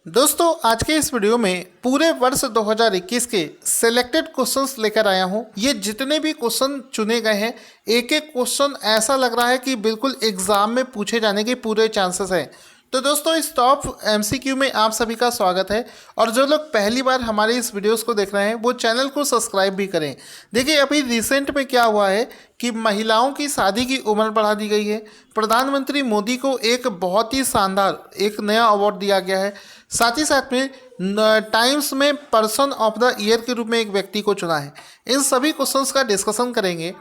दोस्तों आज के इस वीडियो में पूरे वर्ष 2021 के सिलेक्टेड क्वेश्चंस लेकर आया हूं। ये जितने भी क्वेश्चन चुने गए हैं, एक एक क्वेश्चन ऐसा लग रहा है कि बिल्कुल एग्जाम में पूछे जाने के पूरे चांसेस हैं। तो दोस्तों इस टॉप एमसीक्यू में आप सभी का स्वागत है। और जो लोग पहली बार हमारे इस वीडियोस को देख रहे हैं वो चैनल को सब्सक्राइब भी करें। देखिए अभी रिसेंट में क्या हुआ है कि महिलाओं की शादी की उम्र बढ़ा दी गई है। प्रधानमंत्री मोदी को एक बहुत ही शानदार एक नया अवार्ड दिया गया है। साथ ही साथ में टाइम्स में पर्सन ऑफ द ईयर के रूप में एक व्यक्ति को चुना है। इन सभी क्वेश्चंस का डिस्कशन करेंगे।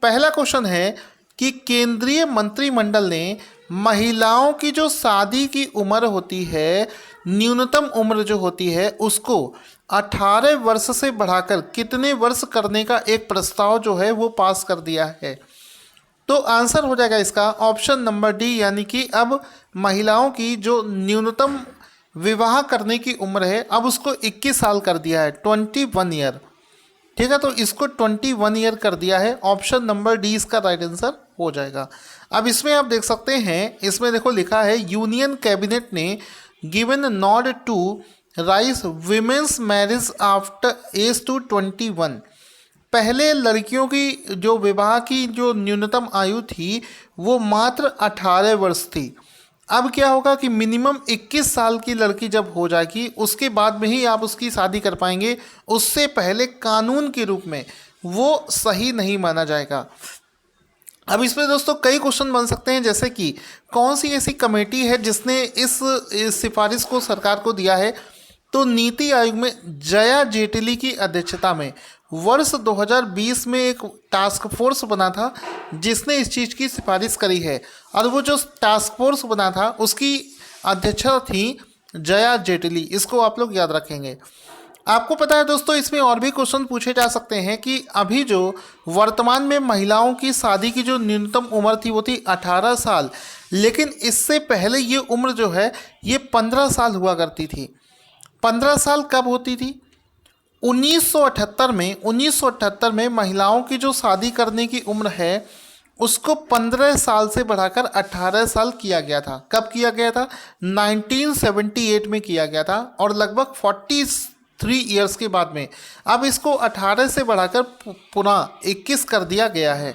पहला क्वेश्चन है कि केंद्रीय मंत्रिमंडल ने महिलाओं की जो शादी की उम्र होती है, न्यूनतम उम्र जो होती है, उसको 18 वर्ष से बढ़ाकर कितने वर्ष करने का एक प्रस्ताव जो है वो पास कर दिया है। तो आंसर हो जाएगा इसका ऑप्शन नंबर डी, यानी कि अब महिलाओं की जो न्यूनतम विवाह करने की उम्र है अब उसको 21 साल कर दिया है, 21 ईयर। ठीक है, तो इसको 21 ईयर कर दिया है। ऑप्शन नंबर डी इसका राइट आंसर हो जाएगा। अब इसमें आप देख सकते हैं, इसमें देखो लिखा है यूनियन कैबिनेट ने given nod to raise women's marriage after age to 21। पहले लड़कियों की जो विवाह की जो न्यूनतम आयु थी वो मात्र 18 वर्ष थी। अब क्या होगा कि मिनिमम 21 साल की लड़की जब हो जाएगी उसके बाद में ही आप उसकी शादी कर पाएंगे। उससे पहले कानून के रूप में वो सही नहीं माना जाएगा। अब इसमें दोस्तों कई क्वेश्चन बन सकते हैं, जैसे कि कौन सी ऐसी कमेटी है जिसने इस सिफारिश को सरकार को दिया है। तो नीति आयोग में जया जेटली की अध्यक्षता में वर्ष 2020 में एक टास्क फोर्स बना था जिसने इस चीज़ की सिफारिश करी है। और वो जो टास्क फोर्स बना था उसकी अध्यक्षता थी जया जेटली। इसको आप लोग याद रखेंगे। आपको पता है दोस्तों इसमें और भी क्वेश्चन पूछे जा सकते हैं कि अभी जो वर्तमान में महिलाओं की शादी की जो न्यूनतम उम्र थी वो थी 18 साल, लेकिन इससे पहले ये उम्र जो है ये 15 साल हुआ करती थी। 15 साल कब होती थी? 1978 में महिलाओं की जो शादी करने की उम्र है उसको 15 साल से बढ़ाकर 18 साल किया गया था। कब किया गया था? 1978 में किया गया था, और लगभग 43 ईयर्स के बाद में अब इसको 18 से बढ़ाकर पुनः 21 कर दिया गया है।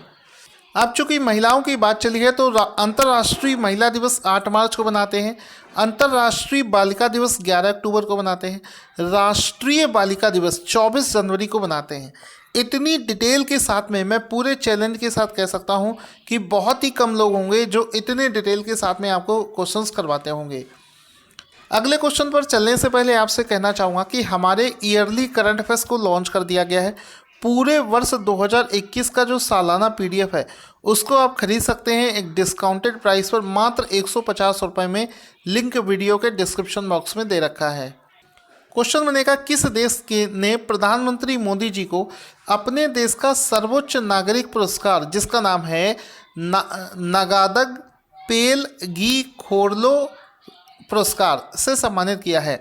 अब चूंकि महिलाओं की बात चली है तो अंतर्राष्ट्रीय महिला दिवस 8 मार्च को मनाते हैं, अंतर्राष्ट्रीय बालिका दिवस 11 अक्टूबर को मनाते हैं, राष्ट्रीय बालिका दिवस 24 जनवरी को मनाते हैं। इतनी डिटेल के साथ में मैं पूरे चैलेंज के साथ कह सकता हूं कि बहुत ही कम लोग होंगे जो इतने डिटेल के साथ में आपको क्वेश्चंस करवाते होंगे। अगले क्वेश्चन पर चलने से पहले आपसे कहना चाहूँगा कि हमारे ईयरली करंट अफेयर्स को लॉन्च कर दिया गया है। पूरे वर्ष 2021 का जो सालाना पीडीएफ है उसको आप खरीद सकते हैं एक डिस्काउंटेड प्राइस पर मात्र 150 रुपये में। लिंक वीडियो के डिस्क्रिप्शन बॉक्स में दे रखा है। क्वेश्चन बनेगा किस देश के ने प्रधानमंत्री मोदी जी को अपने देश का सर्वोच्च नागरिक पुरस्कार जिसका नाम है नगादग पेलगी खोरलो पुरस्कार से सम्मानित किया है।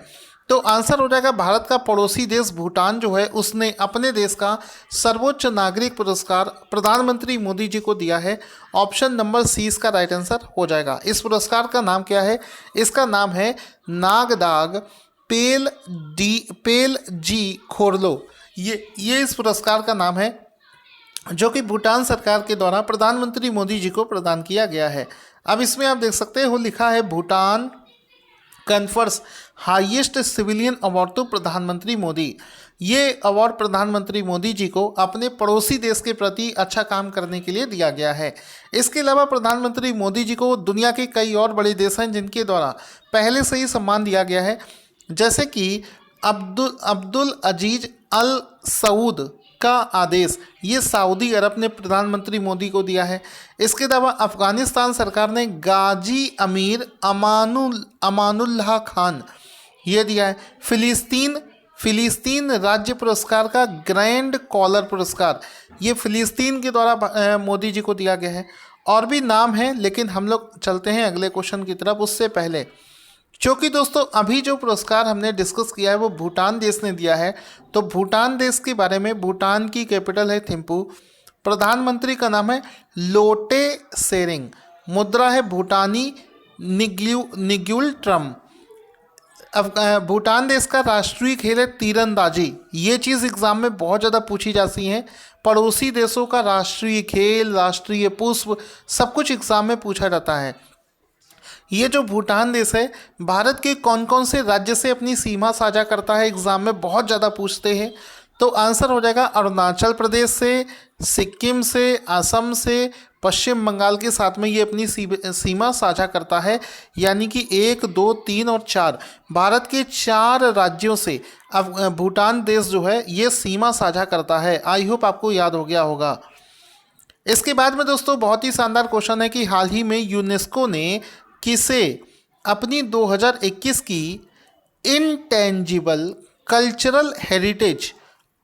तो आंसर हो जाएगा भारत का पड़ोसी देश भूटान जो है उसने अपने देश का सर्वोच्च नागरिक पुरस्कार प्रधानमंत्री मोदी जी को दिया है। ऑप्शन नंबर सी इसका राइट आंसर हो जाएगा। इस पुरस्कार का नाम क्या है? इसका नाम है नागदाग पेल जी खोरलो। ये इस पुरस्कार का नाम है जो कि भूटान सरकार के द्वारा प्रधानमंत्री मोदी जी को प्रदान किया गया है। अब इसमें आप देख सकते हो लिखा है Bhutan confers highest civilian award to प्रधानमंत्री मोदी। ये अवार्ड प्रधानमंत्री मोदी जी को अपने पड़ोसी देश के प्रति अच्छा काम करने के लिए दिया गया है। इसके अलावा प्रधानमंत्री मोदी जी को दुनिया के कई और बड़े देश हैं जिनके द्वारा पहले से ही सम्मान दिया गया है, जैसे कि अब्दुल अजीज अल सऊद का आदेश ये सऊदी अरब ने प्रधानमंत्री मोदी को दिया है। इसके अलावा अफगानिस्तान सरकार ने गाजी अमीर अमानुल्लाह खान ये दिया है। फिलिस्तीन राज्य पुरस्कार का ग्रैंड कॉलर पुरस्कार ये फिलिस्तीन के द्वारा मोदी जी को दिया गया है। और भी नाम है, लेकिन हम लोग चलते हैं अगले क्वेश्चन की तरफ। उससे पहले क्योंकि दोस्तों अभी जो पुरस्कार हमने डिस्कस किया है वो भूटान देश ने दिया है, तो भूटान देश के बारे में, भूटान की कैपिटल है थिम्पू, प्रधानमंत्री का नाम है लोटे सेरिंग, मुद्रा है भूटानी निग्युल ट्रम। भूटान देश का राष्ट्रीय खेल है तीरंदाजी। ये चीज़ एग्जाम में बहुत ज़्यादा पूछी जाती है। पड़ोसी देशों का राष्ट्रीय खेल, राष्ट्रीय पुष्प, सब कुछ एग्जाम में पूछा जाता है। ये जो भूटान देश है, भारत के कौन कौन से राज्य से अपनी सीमा साझा करता है, एग्जाम में बहुत ज़्यादा पूछते हैं। तो आंसर हो जाएगा अरुणाचल प्रदेश से, सिक्किम से, असम से, पश्चिम बंगाल के साथ में ये अपनी सीमा साझा करता है। यानी कि 1, 2, 3 और 4, भारत के 4 राज्यों से अब भूटान देश जो है ये सीमा साझा करता है। आई होप आपको याद हो गया होगा। इसके बाद में दोस्तों बहुत ही शानदार क्वेश्चन है कि हाल ही में यूनेस्को ने किसे अपनी 2021 की इनटेंजिबल कल्चरल हेरिटेज,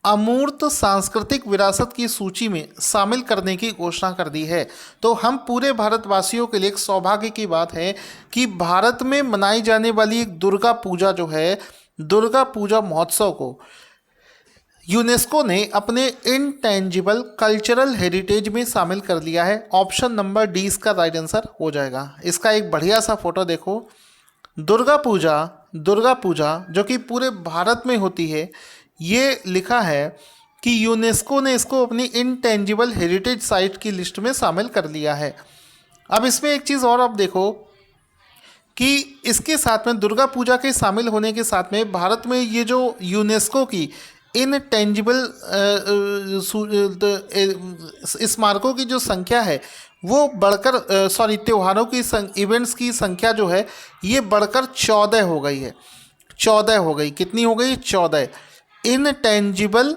अमूर्त सांस्कृतिक विरासत की सूची में शामिल करने की घोषणा कर दी है। तो हम पूरे भारतवासियों के लिए एक सौभाग्य की बात है कि भारत में मनाई जाने वाली एक दुर्गा पूजा जो है, दुर्गा पूजा महोत्सव को यूनेस्को ने अपने इनटेंजिबल कल्चरल हेरिटेज में शामिल कर लिया है। ऑप्शन नंबर डी इसका राइट आंसर हो जाएगा। इसका एक बढ़िया सा फोटो देखो। दुर्गा पूजा जो कि पूरे भारत में होती है, ये लिखा है कि यूनेस्को ने इसको अपनी इनटेंजिबल हेरिटेज साइट की लिस्ट में शामिल कर लिया है। अब इसमें एक चीज़ और आप देखो कि इसके साथ में दुर्गा पूजा के शामिल होने के साथ में भारत में ये जो यूनेस्को की इनटेंजिबल स्मारकों की जो संख्या है वो बढ़कर त्योहारों की इवेंट्स की संख्या जो है ये बढ़कर 14 हो गई है। 14 हो गई। कितनी हो गई? 14। इनटेंजिबल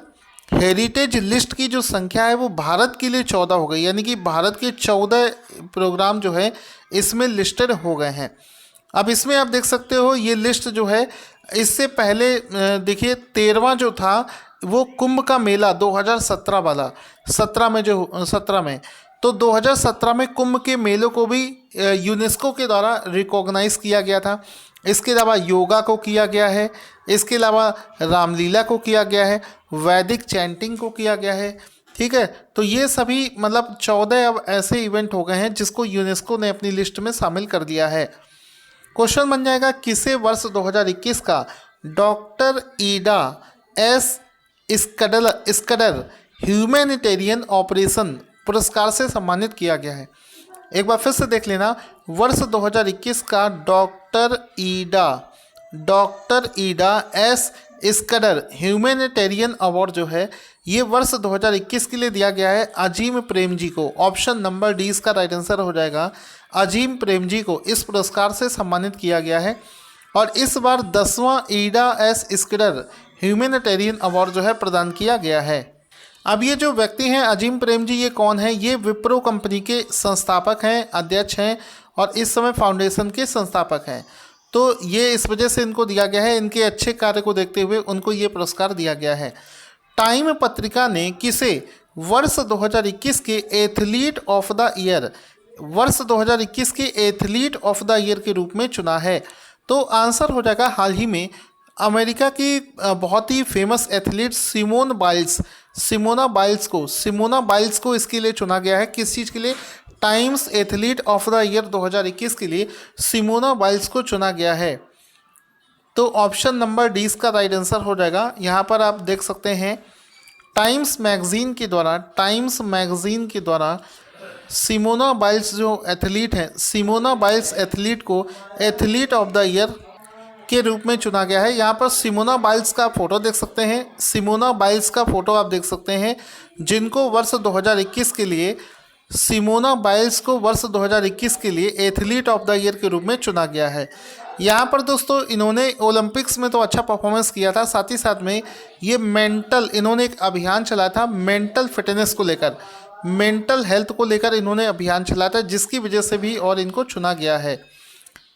हेरिटेज लिस्ट की जो संख्या है वो भारत के लिए 14 हो गई। यानी कि भारत के 14 प्रोग्राम जो है इसमें लिस्टेड हो गए हैं। अब इसमें आप देख सकते हो ये लिस्ट जो है, इससे पहले देखिए 13वां जो था वो कुंभ का मेला 2017 वाला, 17 में तो 2017 में कुंभ के मेलों को भी यूनेस्को के द्वारा रिकॉग्नाइज किया गया था। इसके अलावा योगा को किया गया है, इसके अलावा रामलीला को किया गया है, वैदिक चैंटिंग को किया गया है। ठीक है, तो ये सभी मतलब 14 अब ऐसे इवेंट हो गए हैं जिसको यूनेस्को ने अपनी लिस्ट में शामिल कर दिया है। क्वेश्चन बन जाएगा किसे वर्ष 2021 का doctor Ida S Scudder humanitarian operation पुरस्कार से सम्मानित किया गया है। एक बार फिर से देख लेना, वर्ष 2021 का doctor Ida S Scudder humanitarian award जो है ये वर्ष 2021 के लिए दिया गया है अजीम प्रेम जी को। ऑप्शन नंबर डी इसका राइट आंसर हो जाएगा। अजीम प्रेम जी को इस पुरस्कार से सम्मानित किया गया है और इस बार 10वां ईडा एस स्कडर ह्यूमैनिटेरियन अवार्ड जो है प्रदान किया गया है। अब ये जो व्यक्ति हैं अजीम प्रेम जी, ये कौन है? ये विप्रो कंपनी के संस्थापक हैं, अध्यक्ष हैं और इस समय फाउंडेशन के संस्थापक हैं। तो ये इस वजह से इनको दिया गया है, इनके अच्छे कार्य को देखते हुए उनको ये पुरस्कार दिया गया है। टाइम पत्रिका ने किसे वर्ष 2021 के एथलीट ऑफ द ईयर, वर्ष 2021 के एथलीट ऑफ द ईयर के रूप में चुना है? तो आंसर हो जाएगा हाल ही में अमेरिका की बहुत ही फेमस एथलीट सिमोना बाइल्स को इसके लिए चुना गया है। किस चीज़ के लिए? Times athlete of the year 2021 के लिए सिमोना बाइल्स को चुना गया है। तो ऑप्शन नंबर डी इसका राइट आंसर हो जाएगा। यहाँ पर आप देख सकते हैं टाइम्स मैगजीन के द्वारा सिमोना बाइल्स जो एथलीट हैं, सिमोना बाइल्स एथलीट को एथलीट ऑफ द ईयर के रूप में चुना गया है। यहाँ पर सिमोना बाइल्स का फोटो देख सकते हैं, सिमोना बाइल्स का फोटो आप देख सकते हैं जिनको वर्ष 2021 के लिए, सिमोना बाइल्स को वर्ष 2021 के लिए एथलीट ऑफ द ईयर के रूप में चुना गया है। यहाँ पर दोस्तों इन्होंने ओलंपिक्स में तो अच्छा परफॉर्मेंस किया था, साथ ही साथ में ये इन्होंने एक अभियान चलाया था मेंटल फिटनेस को लेकर, मेंटल हेल्थ को लेकर इन्होंने अभियान चलाया था, जिसकी वजह से भी और इनको चुना गया है।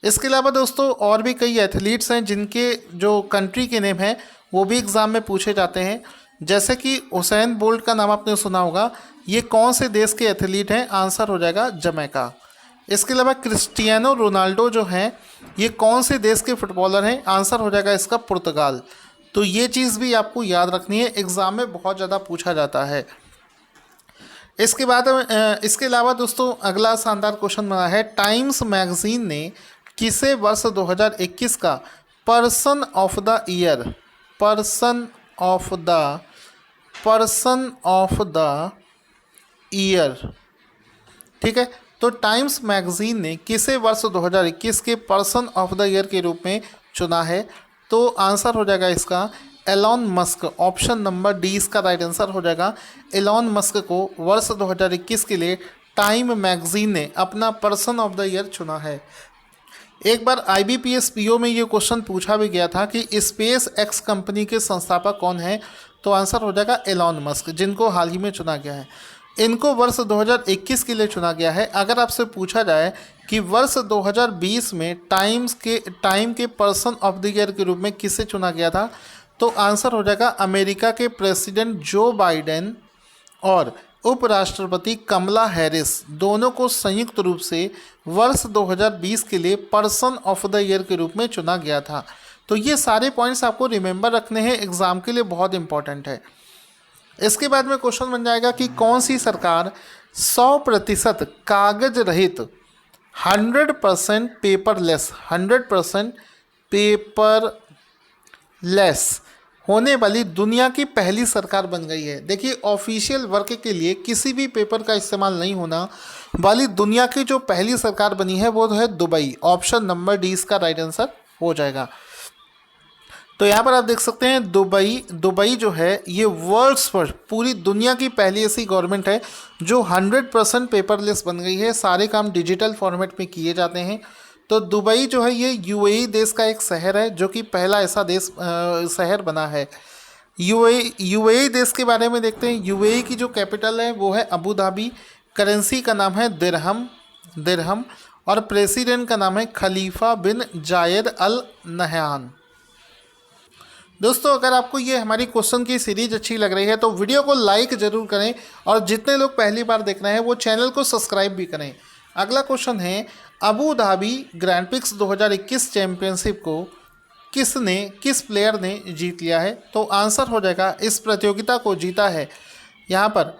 इसके अलावा दोस्तों और भी कई एथलीट्स हैं जिनके जो कंट्री के नेम हैं वो भी एग्ज़ाम में पूछे जाते हैं। जैसे कि हुसैन बोल्ट का नाम आपने सुना होगा, ये कौन से देश के एथलीट हैं? आंसर हो जाएगा जमैका। इसके अलावा क्रिस्टियानो रोनाल्डो जो हैं ये कौन से देश के फुटबॉलर हैं? आंसर हो जाएगा इसका पुर्तगाल। तो ये चीज़ भी आपको याद रखनी है, एग्ज़ाम में बहुत ज़्यादा पूछा जाता है। इसके बाद इसके अलावा दोस्तों अगला शानदार क्वेश्चन बना है, टाइम्स मैगजीन ने किसे वर्ष 2021 का person of the year, person of the, person of the year, ठीक है। तो टाइम्स मैगजीन ने किसे वर्ष 2021 के पर्सन ऑफ द ईयर के रूप में चुना है? तो आंसर हो जाएगा इसका Elon Musk. Option number D इसका राइट आंसर हो जाएगा। एलॉन मस्क को वर्ष 2021 के लिए टाइम मैगजीन ने अपना पर्सन ऑफ द ईयर चुना है। एक बार IBPS PO में ये क्वेश्चन पूछा भी गया था कि स्पेस एक्स कंपनी के संस्थापक कौन है? तो आंसर हो जाएगा एलॉन मस्क, जिनको हाल ही में चुना गया है। इनको वर्ष 2021 के लिए चुना गया है। अगर आपसे पूछा जाए कि वर्ष 2020 में टाइम के पर्सन ऑफ द ईयर के रूप में किसे चुना गया था, तो आंसर हो जाएगा अमेरिका के प्रेसिडेंट जो बाइडेन और उपराष्ट्रपति कमला हैरिस, दोनों को संयुक्त रूप से वर्ष 2020 के लिए पर्सन ऑफ द ईयर के रूप में चुना गया था। तो ये सारे पॉइंट्स आपको रिमेंबर रखने हैं, एग्जाम के लिए बहुत इंपॉर्टेंट है। इसके बाद में क्वेश्चन बन जाएगा कि कौन सी सरकार 100% कागज रहित 100% पेपरलेस 100% पेपरलेस होने वाली दुनिया की पहली सरकार बन गई है? देखिए, ऑफिशियल वर्क के लिए किसी भी पेपर का इस्तेमाल नहीं होना वाली दुनिया की जो पहली सरकार बनी है वो है दुबई। ऑप्शन नंबर डी इसका राइट आंसर हो जाएगा। तो यहाँ पर आप देख सकते हैं दुबई जो है ये वर्ल्ड्स फर्स्ट, पूरी दुनिया की पहली ऐसी गवर्नमेंट है जो 100% पेपरलेस बन गई है। सारे काम डिजिटल फॉर्मेट में किए जाते हैं। तो दुबई जो है ये UAE देश का एक शहर है जो कि पहला ऐसा देश शहर बना है। UAE देश के बारे में देखते हैं। UAE की जो कैपिटल है वो है अबू धाबी। करेंसी का नाम है दिरहम और प्रेसिडेंट का नाम है खलीफा बिन जायद अल नहयान। दोस्तों, अगर आपको ये हमारी क्वेश्चन की सीरीज अच्छी लग रही है तो वीडियो को लाइक ज़रूर करें और जितने लोग पहली बार देख रहे हैं वो चैनल को सब्सक्राइब भी करें। अगला क्वेश्चन है, Abu Dhabi Grand Prix 2021 championship को किस प्लेयर ने जीत लिया है? तो आंसर हो जाएगा इस प्रतियोगिता को जीता है यहाँ पर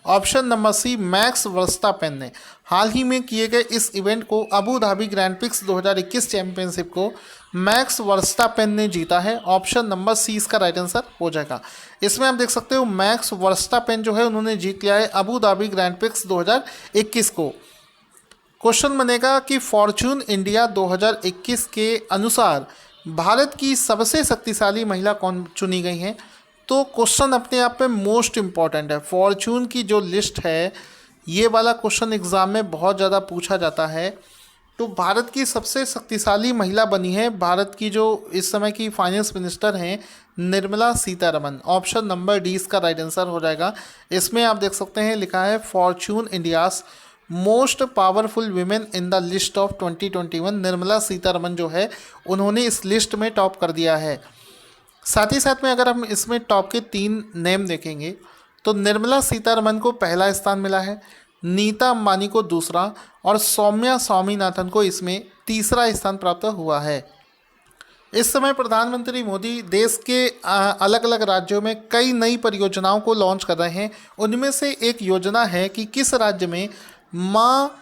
option number C Max Verstappen ने। हाल ही में किए गए इस इवेंट को Abu Dhabi Grand Prix 2021 championship को मैक्स वर्स्टापेन ने जीता है। ऑप्शन नंबर सी इसका राइट आंसर हो जाएगा। इसमें आप देख सकते हो मैक्स वर्स्टापेन जो है उन्होंने जीत लिया है अबू धाबी ग्रैंड प्रिक्स 2021 को। क्वेश्चन बनेगा कि फॉर्च्यून इंडिया 2021 के अनुसार भारत की सबसे शक्तिशाली महिला कौन चुनी गई हैं? तो क्वेश्चन अपने आप में मोस्ट इम्पॉर्टेंट है। फॉर्च्यून की जो लिस्ट है ये वाला क्वेश्चन एग्जाम में बहुत ज़्यादा पूछा जाता है। तो भारत की सबसे शक्तिशाली महिला बनी है भारत की जो इस समय की फाइनेंस मिनिस्टर हैं Nirmala Sitharaman. Option number D इसका राइट आंसर हो जाएगा। इसमें आप देख सकते हैं लिखा है Fortune India's most powerful women in the list of 2021। Nirmala Sitharaman जो है उन्होंने इस लिस्ट में टॉप कर दिया है। साथ ही साथ में अगर हम इसमें टॉप के 3 नेम देखेंगे तो निर्मला सीतारमन को पहला स्थान मिला है, नीता अंबानी को दूसरा और सौम्या स्वामीनाथन को इसमें तीसरा स्थान प्राप्त हुआ है। इस समय प्रधानमंत्री मोदी देश के अलग अलग राज्यों में कई नई परियोजनाओं को लॉन्च कर रहे हैं। उनमें से एक योजना है कि किस राज्य में माँ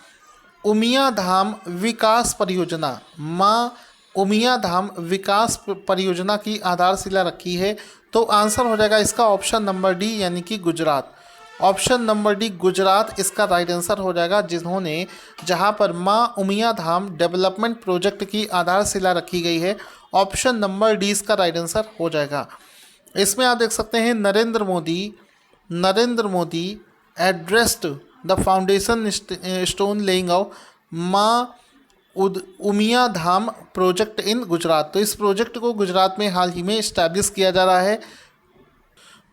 उमिया धाम विकास परियोजना की आधारशिला रखी है। तो आंसर हो जाएगा इसका ऑप्शन नंबर डी यानी कि Gujarat. Option number D Gujarat इसका राइट आंसर हो जाएगा, जहां पर माँ उमिया धाम डेवलपमेंट प्रोजेक्ट की आधारशिला रखी गई है। ऑप्शन नंबर डी इसका राइट आंसर हो जाएगा। इसमें आप देख सकते हैं Narendra Modi addressed the foundation stone laying of माँ उमिया धाम प्रोजेक्ट इन गुजरात। तो इस प्रोजेक्ट को गुजरात में हाल ही में इस्टेब्लिश किया जा रहा है।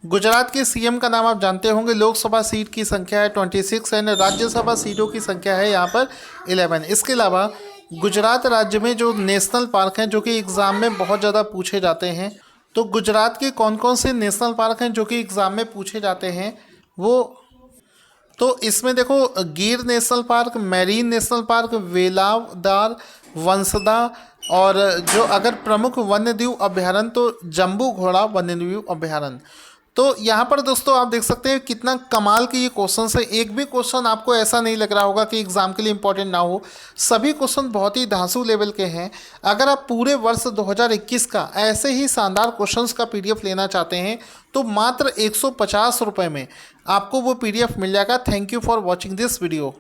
गुजरात के CM का नाम आप जानते होंगे। लोकसभा सीट की संख्या है 26 एंड राज्यसभा सीटों की संख्या है यहाँ पर 11। इसके अलावा गुजरात राज्य में जो नेशनल पार्क हैं जो कि एग्ज़ाम में बहुत ज़्यादा पूछे जाते हैं, तो गुजरात के कौन कौन से नेशनल पार्क हैं जो कि एग्ज़ाम में पूछे जाते हैं वो, तो इसमें देखो Gir national park, marine national park, Velavadar, Vansda और जो अगर प्रमुख वन्यजीव अभ्यारण्य तो जम्बू घोड़ा वन्यजीव अभ्यारण्य। तो यहाँ पर दोस्तों आप देख सकते हैं कितना कमाल के ये क्वेश्चन है। एक भी क्वेश्चन आपको ऐसा नहीं लग रहा होगा कि एग्जाम के लिए इंपॉर्टेंट ना हो। सभी क्वेश्चन बहुत ही धांसू लेवल के हैं। अगर आप पूरे वर्ष 2021 का ऐसे ही शानदार क्वेश्चंस का पीडीएफ लेना चाहते हैं तो मात्र 150 रुपये में आपको वो पीडीएफ मिल जाएगा। Thank you for watching this video.